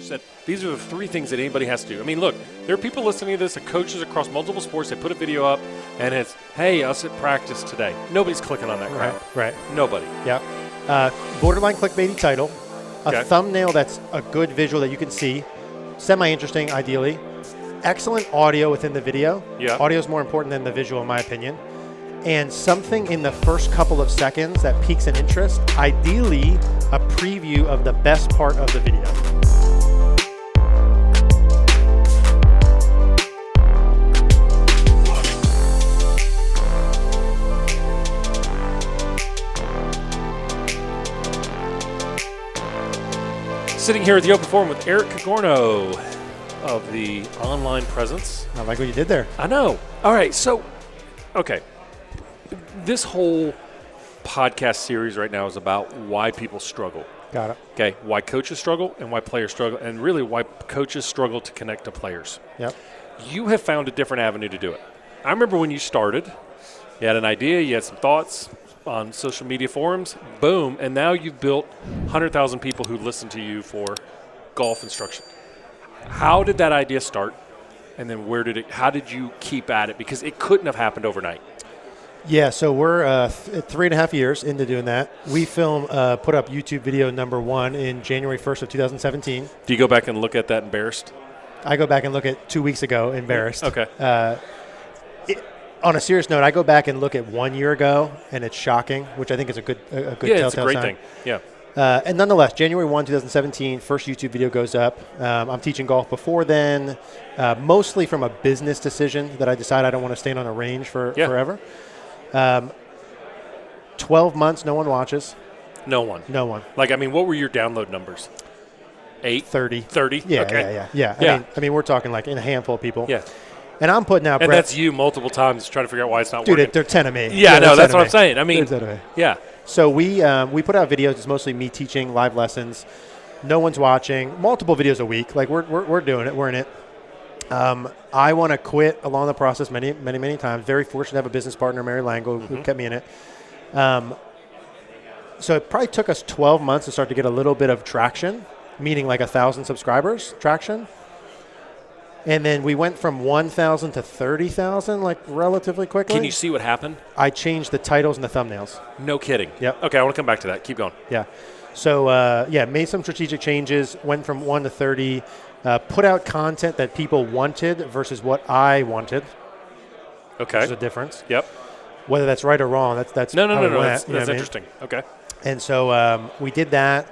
said, these are the 3 things that anybody has to do. I mean, look, there are people listening to this, coaches across multiple sports. They put a video up, and it's, hey, us at practice today. Nobody's clicking on that crap. Right. Nobody. Yeah. Borderline clickbaity title. Okay. A thumbnail that's a good visual that you can see. Semi-interesting, ideally. Excellent audio within the video. Yeah. Audio is more important than the visual, in my opinion. And something in the first couple of seconds that piques an interest, ideally a preview of the best part of the video. Sitting here at the Open Forum with Eric Cogorno of the online presence. I like what you did there. I know. All right, so, okay. This whole podcast series right now is about why people struggle. Got it. Okay, why coaches struggle and why players struggle, and really why coaches struggle to connect to players. Yep. You have found a different avenue to do it. I remember when you started, you had an idea, you had some thoughts on social media forums, boom, and now you've built 100,000 people who listen to you for golf instruction. How did that idea start, and then how did you keep at it? Because it couldn't have happened overnight. Yeah, so we're 3.5 years into doing that. We put up YouTube video number 1 in January 1st of 2017. Do you go back and look at that embarrassed? I go back and look at 2 weeks ago, embarrassed. Okay. On a serious note, I go back and look at 1 year ago, and it's shocking, which I think is a good telltale it's a great sign. thing. Yeah. And nonetheless, January 1, 2017, first YouTube video goes up. I'm teaching golf before then, mostly from a business decision that I decided I don't want to stand on a range forever. 12 months, no one watches. No one. Like, I mean, what were your download numbers? 8? 30. 30? Yeah, okay. yeah. I mean, we're talking like in a handful of people. Yeah. And I'm putting out and that's you multiple times trying to figure out why it's not working. Dude, they're 10 of me. Yeah, no, that's what I'm saying. I mean, they're 10 of me. Yeah. So we put out videos. It's mostly me teaching live lessons. No one's watching. Multiple videos a week. Like we're doing it. We're in it. I want to quit along the process many times. Very fortunate to have a business partner, Mary Lango, who kept me in it. So it probably took us 12 months to start to get a little bit of traction, meaning like 1,000 subscribers traction. And then we went from 1,000 to 30,000 like relatively quickly. Can you see what happened? I changed the titles and the thumbnails. No kidding. Yep. Okay, I want to come back to that. Keep going. Yeah. So, made some strategic changes, went from 1 to 30, put out content that people wanted versus what I wanted. Okay. There's a difference. Yep. Whether that's right or wrong, that's no. That's Interesting. Okay. And so we did that.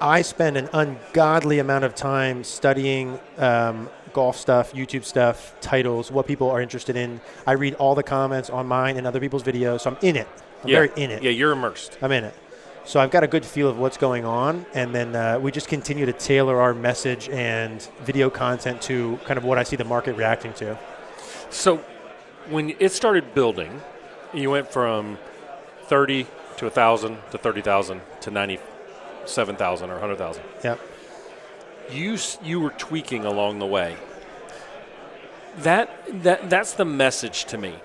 I spent an ungodly amount of time studying golf stuff, YouTube stuff, titles, what people are interested in. I read all the comments on mine and other people's videos, so I'm in it. I'm very in it. Yeah, you're immersed. I'm in it. So I've got a good feel of what's going on, and then we just continue to tailor our message and video content to kind of what I see the market reacting to. So when it started building, you went from 30 to 1,000 to 30,000 to 97,000 or 100,000. Yeah. You were tweaking along the way. That's the message to me,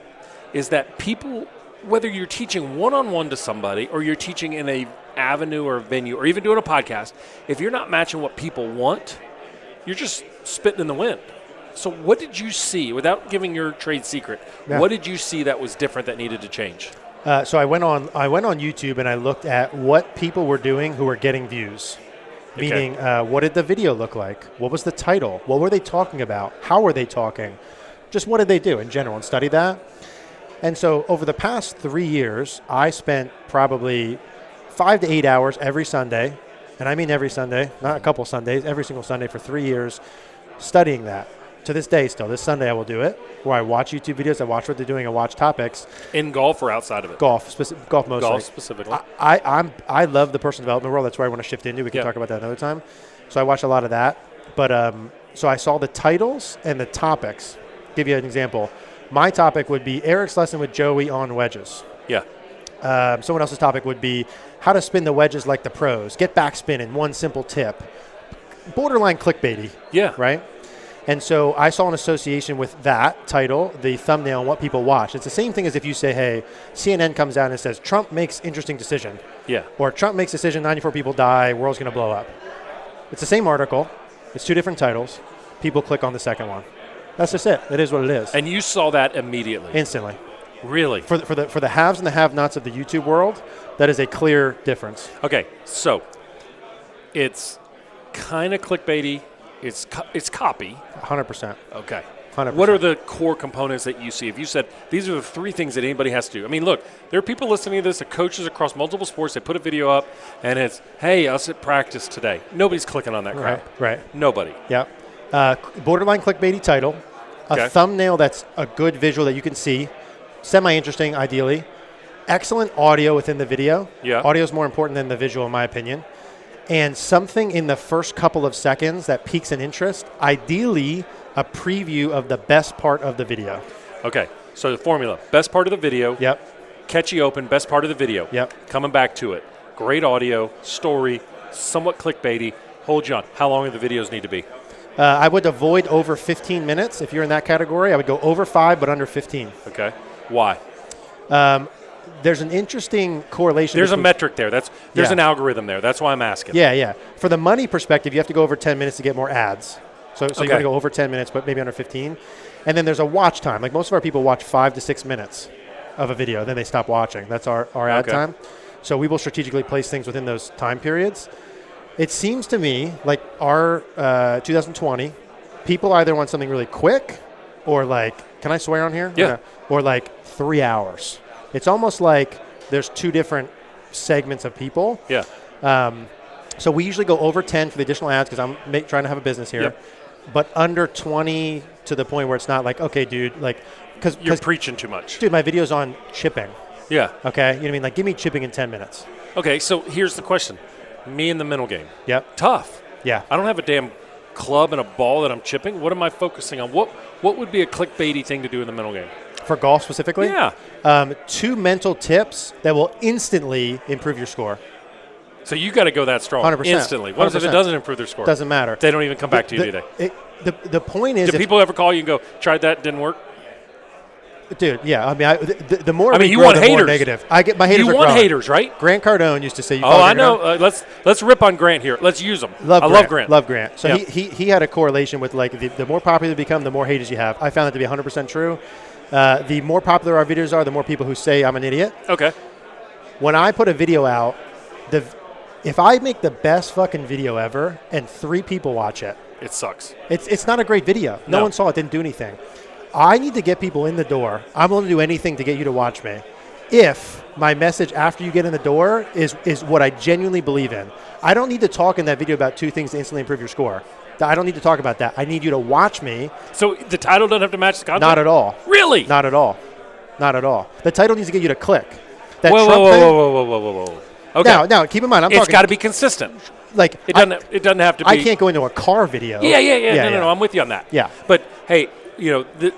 is that people, whether you're teaching one-on-one to somebody or you're teaching in a avenue or a venue or even doing a podcast, if you're not matching what people want, you're just spitting in the wind. So what did you see, without giving your trade secret, what did you see that was different that needed to change? So I went on YouTube and I looked at what people were doing who were getting views. Okay. Meaning, what did the video look like? What was the title? What were they talking about? How were they talking? Just what did they do in general, and study that. And so over the past 3 years, I spent probably 5 to 8 hours every Sunday, and I mean every Sunday, not a couple Sundays, every single Sunday for 3 years, studying that. To this day still, this Sunday I will do it, where I watch YouTube videos, I watch what they're doing, I watch topics. In golf or outside of it? Golf mostly. Golf specifically. I love the personal development world. That's where I want to shift into. We can talk about that another time. So I watch a lot of that. But so I saw the titles and the topics. Give you an example. My topic would be Eric's lesson with Joey on wedges. Yeah. Someone else's topic would be how to spin the wedges like the pros. Get backspin in one simple tip. Borderline clickbaity. Yeah. Right? And so I saw an association with that title, the thumbnail, and what people watch. It's the same thing as if you say, hey, CNN comes out and says, Trump makes interesting decision. Yeah. Or Trump makes decision, 94 people die, world's going to blow up. It's the same article. It's 2 different titles. People click on the second one. That's just it. It is what it is. And you saw that immediately? Instantly. Really? For the haves and the have-nots of the YouTube world, that is a clear difference. Okay, so it's kind of clickbaity. It's copy. 100%. Okay. 100%. What are the core components that you see? If you said these are the 3 things that anybody has to do. I mean, look, there are people listening to this, the coaches across multiple sports. They put a video up, and it's, hey, us at practice today. Nobody's clicking on that crap. Right. Nobody. Yeah. Borderline clickbaity title. A thumbnail that's a good visual that you can see. Semi-interesting, ideally. Excellent audio within the video. Yeah. Audio is more important than the visual, in my opinion. And something in the first couple of seconds that piques an interest, ideally a preview of the best part of the video. Okay, so the formula, best part of the video. Yep. Catchy open, best part of the video. Yep. Coming back to it. Great audio, story, somewhat clickbaity. Hold you on. How long do the videos need to be? I would avoid over 15 minutes. If you're in that category, I would go over 5, but under 15. Okay. Why? There's an interesting correlation. There's a metric there. There's an algorithm there. That's why I'm asking. Yeah. For the money perspective, you have to go over 10 minutes to get more ads. So you got to go over 10 minutes, but maybe under 15. And then there's a watch time. Like most of our people watch 5 to 6 minutes of a video. Then they stop watching. That's our ad time. So we will strategically place things within those time periods. It seems to me like our 2020, people either want something really quick or like, can I swear on here? Yeah. Okay. Or like 3 hours. It's almost like there's 2 different segments of people. Yeah. So we usually go over 10 for the additional ads because I'm trying to have a business here. Yep. But under 20 to the point where it's not like, okay, dude, like, because you're preaching too much. Dude, my video's on chipping. Yeah. Okay? You know what I mean? Like, give me chipping in 10 minutes. Okay, so here's the question. Me in the mental game. Yep. Tough. Yeah. I don't have a damn club and a ball that I'm chipping. What am I focusing on? What would be a clickbaity thing to do in the mental game? For golf specifically? Yeah. 2 mental tips that will instantly improve your score. So you got to go that strong 100%. instantly. What if it 100%. doesn't improve their score? Doesn't matter. They don't even come back to you, do they? The point is, do people ever call you and go, tried that, didn't work? Dude, yeah. I mean, the more you grow, want the haters. more negative. I get my haters. You want haters, right? Grant Cardone used to say, I know. Let's rip on Grant here. Let's use him. Love Grant. Love Grant. So yep. he had a correlation with like the more popular you become, the more haters you have. I found that to be 100% true. The more popular our videos are, the more people who say I'm an idiot. Okay. When I put a video out, if I make the best fucking video ever and 3 people watch it, it sucks. It's not a great video. No one saw it, didn't do anything. I need to get people in the door. I'm willing to do anything to get you to watch me. If my message after you get in the door is what I genuinely believe in. I don't need to talk in that video about 2 things to instantly improve your score. I don't need to talk about that. I need you to watch me. So the title doesn't have to match the content? Not at all. Really? Not at all. Not at all. The title needs to get you to click. Whoa. Okay. Now, keep in mind, it's got to be consistent. Like it doesn't have to be. I can't go into a car video. Yeah. No, I'm with you on that. Yeah. But hey, the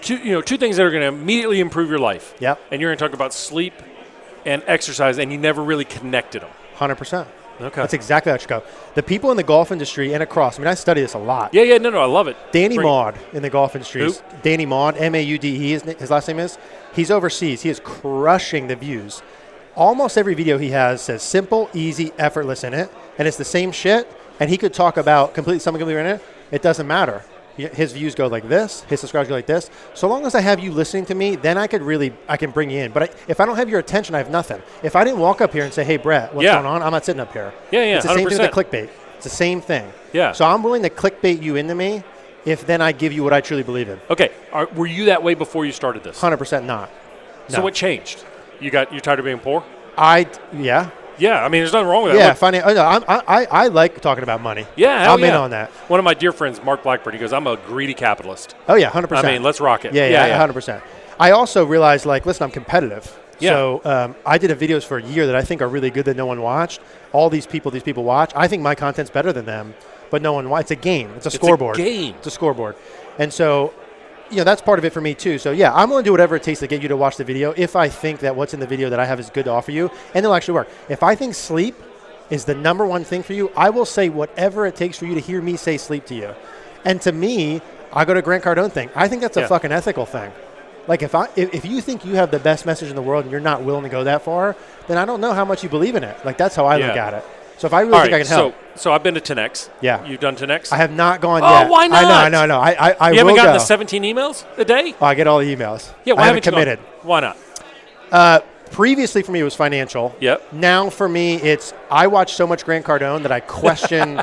2 things that are going to immediately improve your life. Yep. And you're going to talk about sleep and exercise, and you never really connected them. 100%. Okay. That's exactly how it should go. The people in the golf industry and across, I mean, I study this a lot. Yeah, no, I love it. Danny Maud in the golf industry. Who? Danny Maud, M-A-U-D-E, his last name is. He's overseas. He is crushing the views. Almost every video he has says simple, easy, effortless in it, and it's the same shit, and he could talk about something completely in it. It doesn't matter. His views go like this. His subscribers go like this. So long as I have you listening to me, then I can bring you in. But if I don't have your attention, I have nothing. If I didn't walk up here and say, hey, Brett, what's going on? I'm not sitting up here. Yeah, It's the 100%. same thing with the clickbait. It's the same thing. Yeah. So I'm willing to clickbait you into me if then I give you what I truly believe in. Okay. Were you that way before you started this? 100% not. So No. what changed? You're tired of being poor? Yeah. Yeah, I mean, there's nothing wrong with that. Yeah, I like talking about money. Yeah, I'm in on that. One of my dear friends, Mark Blackburn, he goes, I'm a greedy capitalist. Oh, yeah, 100%. I mean, let's rock it. Yeah, 100%. I also realized, listen, I'm competitive. Yeah. So I did videos for a year that I think are really good that no one watched. All these people watch. I think my content's better than them, but no one watched. It's a game. It's a scoreboard. It's a scoreboard. And so, that's part of it for me too. So yeah, I'm going to do whatever it takes to get you to watch the video if I think that what's in the video that I have is good to offer you, and it'll actually work. If I think sleep is the number one thing for you, I will say whatever it takes for you to hear me say sleep to you. And to me, I go to Grant Cardone thing. I think that's a fucking ethical thing. Like if you think you have the best message in the world and you're not willing to go that far, then I don't know how much you believe in it. Like that's how I look at it. So if I really think I can help. So I've been to 10X. Yeah. You've done 10X? I have not gone yet. Oh, why not? I know. I you haven't will gotten go. the 17 emails a day? Oh, I get all the emails. Yeah, why I haven't haven't you committed. Gone? Why not? Previously for me, it was financial. Yep. Now for me, it's I watch so much Grant Cardone that I question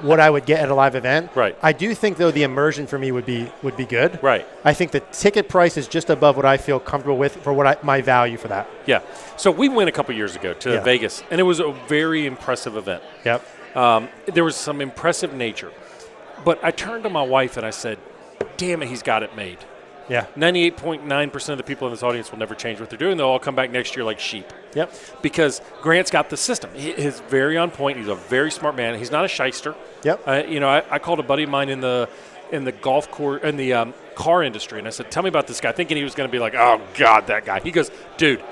what I would get at a live event. Right. I do think, though, the immersion for me would be good. Right. I think the ticket price is just above what I feel comfortable with for my value for that. Yeah. So we went a couple years ago to Vegas, and it was a very impressive event. Yep. There was some impressive nature. But I turned to my wife and I said, damn it, he's got it made. Yeah. 98.9% of the people in this audience will never change what they're doing. They'll all come back next year like sheep. Yep. Because Grant's got the system. He's very on point. He's a very smart man. He's not a shyster. Yep. I called a buddy of mine in the golf course in the car industry, and I said, "Tell me about this guy," thinking he was going to be like, "Oh God, that guy." He goes, "Dude,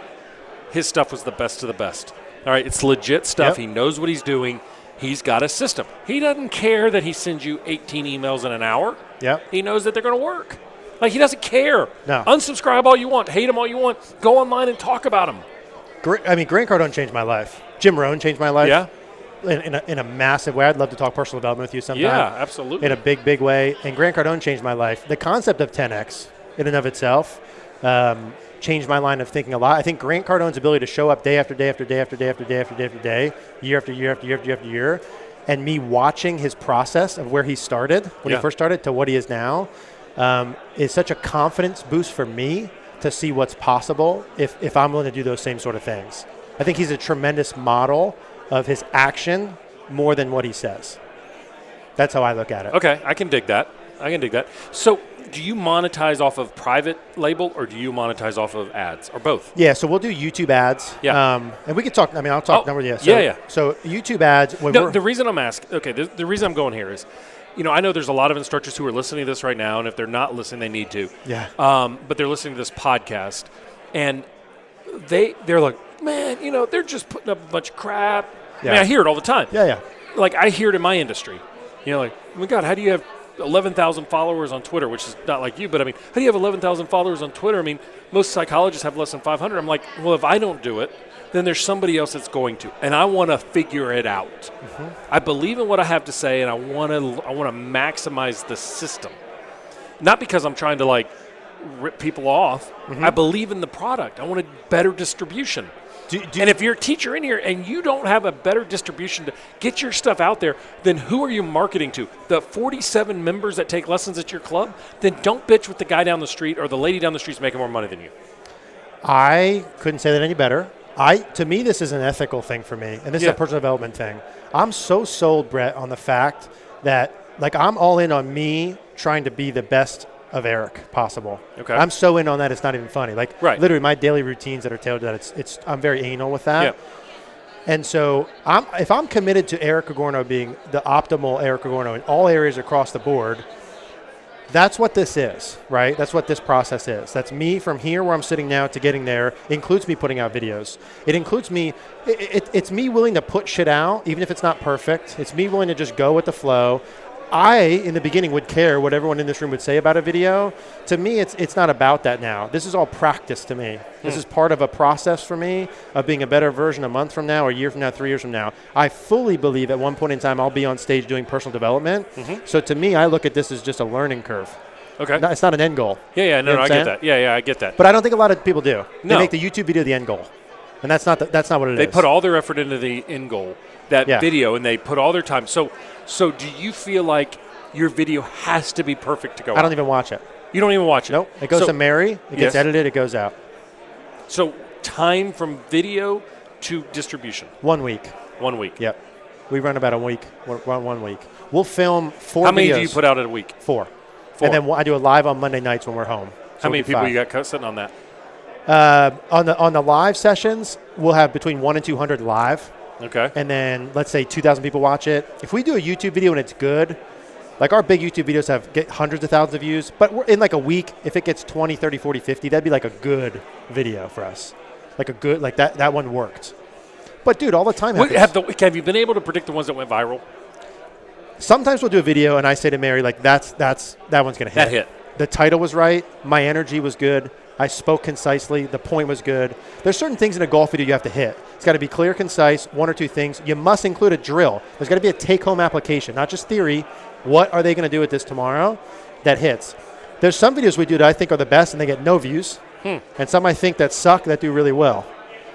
his stuff was the best of the best. All right, it's legit stuff. Yep. He knows what he's doing. He's got a system. He doesn't care that he sends you 18 emails in an hour. Yep. He knows that they're going to work." Like, he doesn't care. No. Unsubscribe all you want. Hate him all you want. Go online and talk about him. Grant Cardone changed my life. Jim Rohn changed my life. Yeah. In a massive way. I'd love to talk personal development with you sometime. Yeah, absolutely. In a big, big way. And Grant Cardone changed my life. The concept of 10X in and of itself changed my line of thinking a lot. I think Grant Cardone's ability to show up day after day after day after day after day after day after day, year after year after year after year after year, and me watching his process of where he started, when he first started, to what he is now, is such a confidence boost for me to see what's possible if I'm willing to do those same sort of things. I think he's a tremendous model of his action more than what he says. That's how I look at it. Okay, I can dig that. So do you monetize off of private label or do you monetize off of ads or both? Yeah, so we'll do YouTube ads. Yeah. And we can talk, I'll talk numbers. Yeah. So YouTube ads. The reason I'm asking, the reason I'm going here is, I know there's a lot of instructors who are listening to this right now, and if they're not listening, they need to. Yeah. But they're listening to this podcast, and they're like, man, they're just putting up a bunch of crap. Yeah. I mean, I hear it all the time. Yeah. Like, I hear it in my industry. Like, oh my God, how do you have 11,000 followers on Twitter, which is not like you, but I mean, how do you have 11,000 followers on Twitter? I mean, most psychologists have less than 500. I'm like, well, if I don't do it, then there's somebody else that's going to, and I want to figure it out. Mm-hmm. I believe in what I have to say, and I want to maximize the system. Not because I'm trying to like rip people off. Mm-hmm. I believe in the product. I want a better distribution. And if you're a teacher in here and you don't have a better distribution to get your stuff out there, then who are you marketing to? The 47 members that take lessons at your club? Then don't bitch with the guy down the street or the lady down the street's making more money than you. I couldn't say that any better. To me, this is an ethical thing for me, and this is a personal development thing. I'm so sold, Brett, on the fact that, like, I'm all in on me trying to be the best of Eric possible. Okay. I'm so in on that it's not even funny. Like, literally, my daily routines that are tailored to that, I'm very anal with that. Yeah. And so if I'm committed to Eric Cogorno being the optimal Eric Cogorno in all areas across the board, that's what this is, right? That's what this process is. That's me from here where I'm sitting now to getting there. It includes me putting out videos. It includes me, it's me willing to put shit out, even if it's not perfect. It's me willing to just go with the flow. I, in the beginning, would care what everyone in this room would say about a video. To me, it's not about that now. This is all practice to me. This is part of a process for me of being a better version a month from now, a year from now, 3 years from now. I fully believe at one point in time I'll be on stage doing personal development. Mm-hmm. So to me, I look at this as just a learning curve. Okay. It's not an end goal. Yeah, no, I get that. Yeah, I get that. But I don't think a lot of people do. They make the YouTube video the end goal. And that's not what it is. They put all their effort into the end goal, that video, and they put all their time. So do you feel like your video has to be perfect to go out? I don't even watch it. You don't even watch it? Nope. It goes to Mary. It gets edited. It goes out. So time from video to distribution? 1 week. 1 week. Yep. We run about a week. 1 week. We'll film 4 videos. How many do you put out in a week? 4. And then I do a live on Monday nights when we're home. So how many people you got sitting on that? On the live sessions, we'll have between 100 and 200 live. Okay. And then let's say 2,000 people watch it. If we do a YouTube video and it's good, like our big YouTube videos get hundreds of thousands of views, but we're in like a week, if it gets 20, 30, 40, 50, that'd be like a good video for us. Like that one worked. But dude, all the time happens. Have you been able to predict the ones that went viral? Sometimes we'll do a video and I say to Mary, like, that one's going to hit. That hit. The title was right. My energy was good. I spoke concisely. The point was good. There's certain things in a golf video you have to hit. It's got to be clear, concise, one or two things. You must include a drill. There's got to be a take-home application, not just theory. What are they going to do with this tomorrow that hits? There's some videos we do that I think are the best, and they get no views. And some I think that suck that do really well.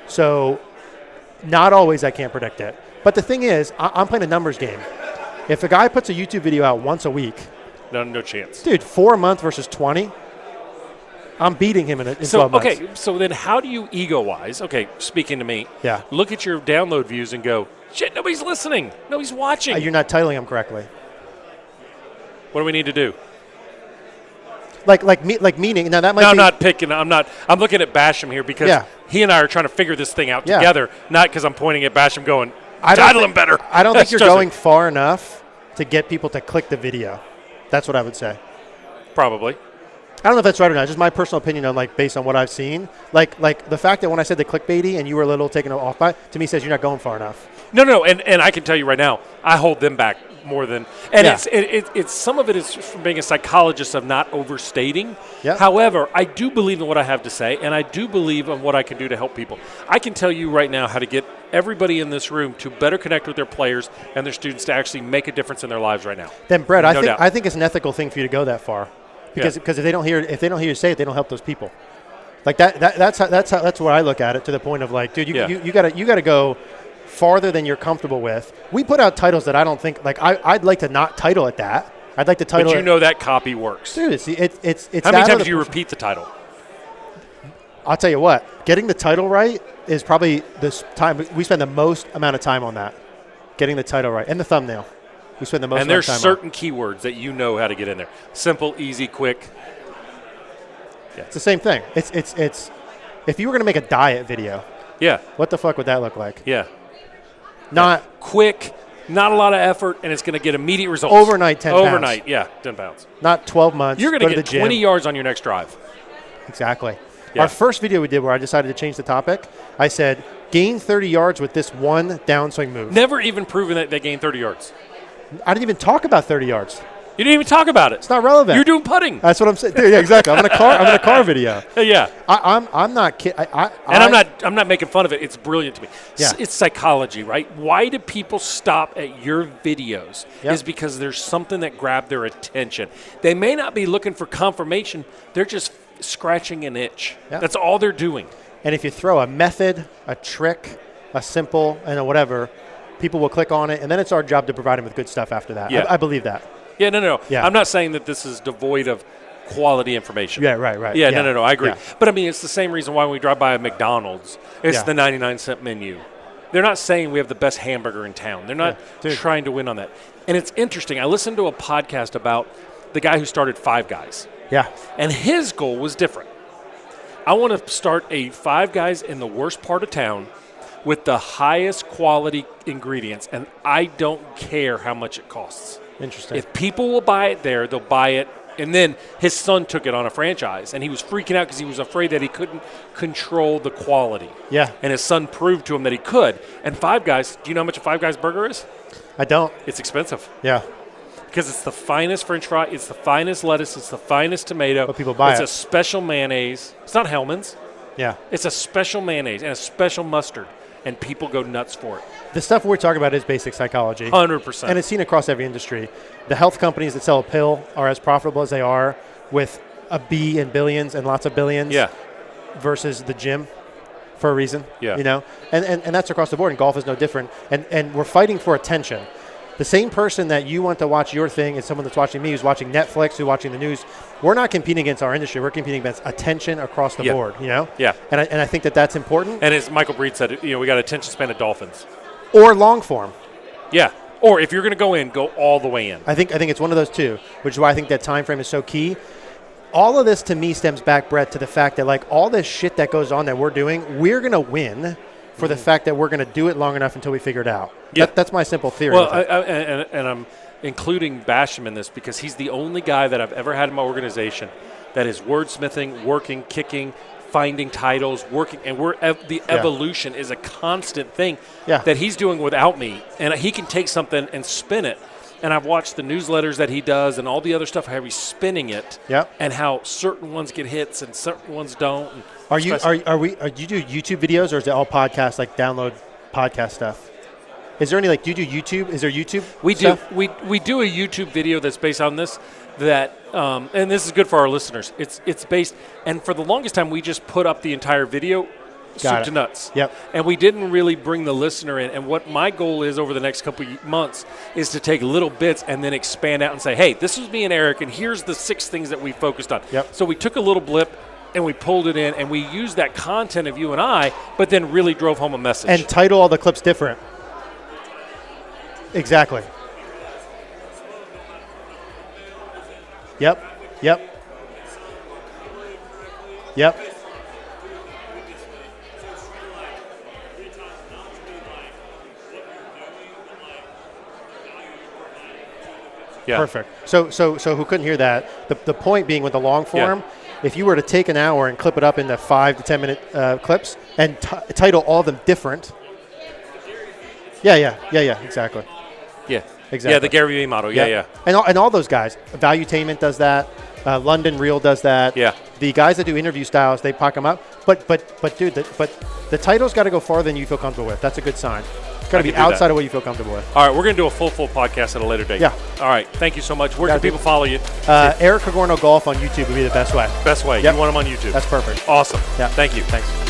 So not always I can't predict it. But the thing is, I'm playing a numbers game. If a guy puts a YouTube video out once a week. No chance. Dude, 4 a month versus 20. I'm beating him in 12 months. Okay, so then how do you ego-wise, speaking to me, look at your download views and go, shit, nobody's listening. Nobody's watching. You're not titling them correctly. What do we need to do? Like meaning. Now that might be. I'm not picking. I'm looking at Basham here because he and I are trying to figure this thing out together, not because I'm pointing at Basham going, title him better. I don't think you're going far enough to get people to click the video. That's what I would say. Probably. I don't know if that's right or not. Just my personal opinion on based on what I've seen. Like the fact that when I said the clickbaity and you were a little taken off by, to me says you're not going far enough. No, and I can tell you right now, I hold them back more than, and it's some of it is from being a psychologist of not overstating. Yep. However, I do believe in what I have to say, and I do believe in what I can do to help people. I can tell you right now how to get everybody in this room to better connect with their players and their students to actually make a difference in their lives right now. Then, Brett, I think it's an ethical thing for you to go that far, because if they don't hear you say it, they don't help those people. Like that's what I look at it, to the point of like, dude, you gotta go farther than you're comfortable with. We put out titles that I don't think, like, I'd like to not title it that. I'd like to title it. But you know that copy works. Dude, it's how many times do you repeat the title? I'll tell you what, getting the title right is probably this time. We spend the most amount of time on that. Getting the title right. And the thumbnail. We spend the most amount of time on. And there's certain keywords that you know how to get in there. Simple, easy, quick. Yeah. It's the same thing. It's if you were going to make a diet video, what the fuck would that look like? Not quick, not a lot of effort, and it's going to get immediate results. Overnight, 10 pounds. Overnight, 10 pounds. Not 12 months. You're going to get 20 yards on your next drive. Exactly. Our first video we did where I decided to change the topic, I said, gain 30 yards with this one downswing move. Never even proven that they gained 30 yards. I didn't even talk about 30 yards. You didn't even talk about it. It's not relevant. You're doing putting. That's what I'm saying. Yeah, exactly. I'm in a car video. Yeah. I'm not kidding. I'm not making fun of it. It's brilliant to me. Yeah. It's psychology, right? Why do people stop at your videos? Is because there's something that grabbed their attention. They may not be looking for confirmation. They're just scratching an itch. Yeah. That's all they're doing. And if you throw a method, a trick, a simple, and a whatever, people will click on it, and then it's our job to provide them with good stuff after that. I believe that. Yeah, no. Yeah. I'm not saying that this is devoid of quality information. Yeah, right. Yeah, no, I agree. Yeah. But, I mean, it's the same reason why when we drive by a McDonald's, it's the 99-cent menu. They're not saying we have the best hamburger in town. They're not trying to win on that. And it's interesting. I listened to a podcast about the guy who started Five Guys. Yeah. And his goal was different. I want to start a Five Guys in the worst part of town with the highest quality ingredients, and I don't care how much it costs. Interesting. If people will buy it there, they'll buy it. And then his son took it on a franchise, and he was freaking out because he was afraid that he couldn't control the quality. Yeah. And his son proved to him that he could. And Five Guys, do you know how much a Five Guys burger is? I don't. It's expensive. Yeah. Because it's the finest French fry, it's the finest lettuce, it's the finest tomato. But people buy it's it. It's a special mayonnaise. It's not Hellman's. Yeah. It's a special mayonnaise and a special mustard, and people go nuts for it. The stuff we're talking about is basic psychology. 100%. And it's seen across every industry. The health companies that sell a pill are as profitable as they are with a B in billions and lots of billions versus the gym for a reason. Yeah. You know? And that's across the board, and golf is no different. And we're fighting for attention. The same person that you want to watch your thing is someone that's watching me, who's watching Netflix, who's watching the news. We're not competing against our industry. We're competing against attention across the board, you know? Yeah. And I think that that's important. And as Michael Breed said, we got attention span of dolphins. Or long form. Yeah. Or if you're going to go in, go all the way in. I think it's one of those two, which is why I think that time frame is so key. All of this to me stems back, Brett, to the fact that like all this shit that goes on that we're doing, we're going to win for the fact that we're going to do it long enough until we figure it out. Yeah. That's my simple theory. Well, and I'm including Basham in this because he's the only guy that I've ever had in my organization that is wordsmithing, working, kicking, finding titles, working, and the evolution is a constant thing that he's doing without me. And he can take something and spin it. and I've watched the newsletters that he does and all the other stuff, how he's spinning it, Yep. and how certain ones get hits and certain ones don't. And Do you do YouTube videos, or is it all podcasts, like download podcast stuff? Is there any, like, do you do YouTube? Is there YouTube stuff? We do a YouTube video that's based on this, that and this is good for our listeners. It's based, and for the longest time we just put up the entire video soup to nuts. Yep. And we didn't really bring the listener in. And what my goal is over the next couple of months is to take little bits and then expand out and say, hey, this was me and Eric, and here's the 6 things that we focused on. Yep. So we took a little blip and we pulled it in, and we used that content of you and I, but then really drove home a message. And title all the clips different. Exactly. Yep. Yeah. Perfect. So who couldn't hear that? The point being with the long form, if you were to take an hour and clip it up into 5 to 10 minute clips and title all of them different. Yeah, exactly. Yeah. Exactly. Yeah, the Gary Vee model. Yeah. And all those guys, Valuetainment does that. London Real does that. Yeah. The guys that do interview styles, they pack them up. But dude, the title's got to go farther than you feel comfortable with. That's a good sign. It's got to be outside of what you feel comfortable with. All right, we're going to do a full podcast at a later date. Yeah. All right, thank you so much. Where can people follow you? Eric Cogorno Golf on YouTube would be the best way. Best way. Yep. You want them on YouTube. That's perfect. Awesome. Yeah. Thank you. Thanks.